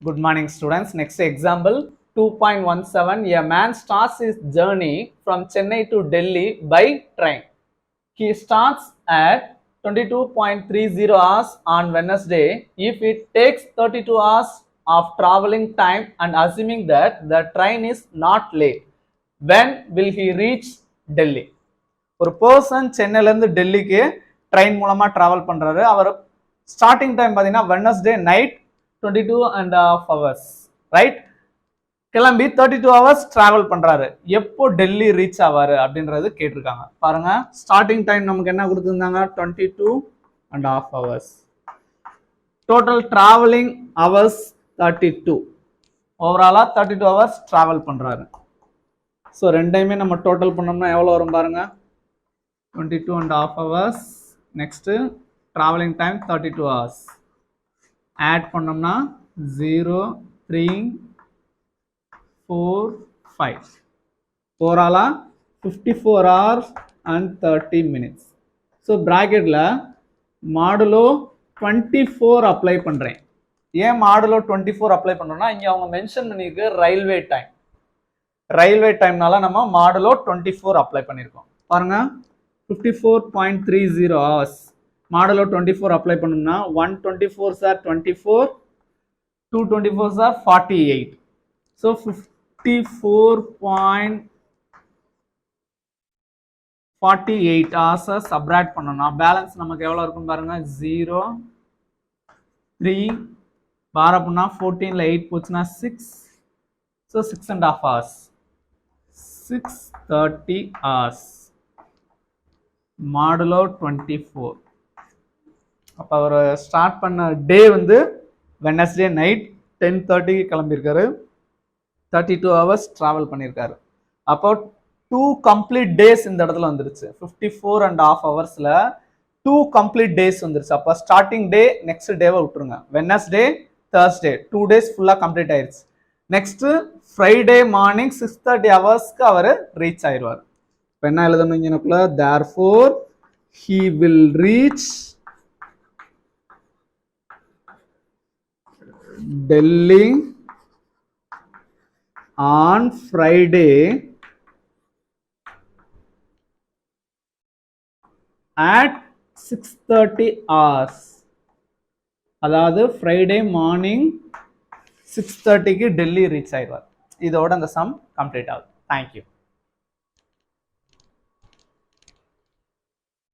Good morning, students. Next example 2.17. A man starts his journey from Chennai to Delhi by train. He starts at 22.30 hours on Wednesday. If it takes 32 hours of traveling time and assuming that the train is not late, when will he reach Delhi? ஒரு person சென்னையிலேருந்து டெல்லிக்கு train மூலமாக travel பண்ணுறாரு. அவர் starting time பார்த்தீங்கன்னா Wednesday night 22.5 hours, right? கிளம்பி 32 hours travel பண்ணுறாரு. எப்போ Delhi reach ஆவார் அப்படின்றது கேட்டிருக்காங்க. பாருங்க, ஸ்டார்டிங் டைம் நமக்கு என்ன கொடுத்துருந்தாங்க? 22.5 hours. Total travelling hours 32. ஓவராலாக 32 hours ட்ராவல் பண்ணுறாரு. ஸோ ரெண்டையுமே நம்ம டோட்டல் பண்ணோம்னா எவ்வளோ வரும் பாருங்க? 22.5 hours. Next travelling time 32 hours. Add பண்ணோம்னா 0, 3, 4, 5. ஓவராலாக 54 hours and 30 minutes. ஸோ ப்ராக்கெட்டில் மாடுலோ 24 அப்ளை பண்ணுறேன். ஏன் மாடுலோ 24 அப்ளை பண்ணுறோன்னா இங்கே அவங்க மென்ஷன் பண்ணியிருக்கு ரயில்வே டைம். ரயில்வே டைம்னால நம்ம மாடுலோ 24 அப்ளை பண்ணியிருக்கோம். பாருங்க, 54.30 hours. மாடுலோ 24 அப்ளை பண்ணோம்னா 124s are 24, 224s are 48. So 54.48 hours subtract பண்ணோம்னா பேலன்ஸ் நமக்கு எவ்வளோ இருக்கும் பாருங்க? 0, 3 பாரப்புனா 14ல் 8 போச்சுன்னா 6. So 6.5 hours. 6:30 hours. மாடுலோ 24. அப்போ அவர் ஸ்டார்ட் பண்ண டே வந்து வெட்னஸ்டே நைட் 10:30க்கு கிளம்பியிருக்காரு. 32 hours ட்ராவல் பண்ணியிருக்காரு. அப்போ 2 complete days இந்த இடத்துல வந்துருச்சு. 54.5 hours-ல 2 complete days வந்துருச்சு. அப்போ ஸ்டார்டிங் டே நெக்ஸ்ட் டேவை விட்டுருங்க. வெட்னஸ்டே, தேர்ஸ்டே 2 days ஃபுல்லாக கம்ப்ளீட் ஆயிடுச்சு. நெக்ஸ்ட் ஃப்ரைடே மார்னிங் 6:30 hours-க்கு அவர் ரீச் ஆயிடுவார். இப்போ என்ன எழுதணும் எனக்குள்ள? therefore he will reach Delhi on Friday at 6:30 hours. அதாவது ஃப்ரைடே மார்னிங் 6:30க்கு டெல்லி ரீச் ஆயிடுவார். இதோட அந்த சம் கம்ப்ளீட் ஆகுது. தேங்க்யூ.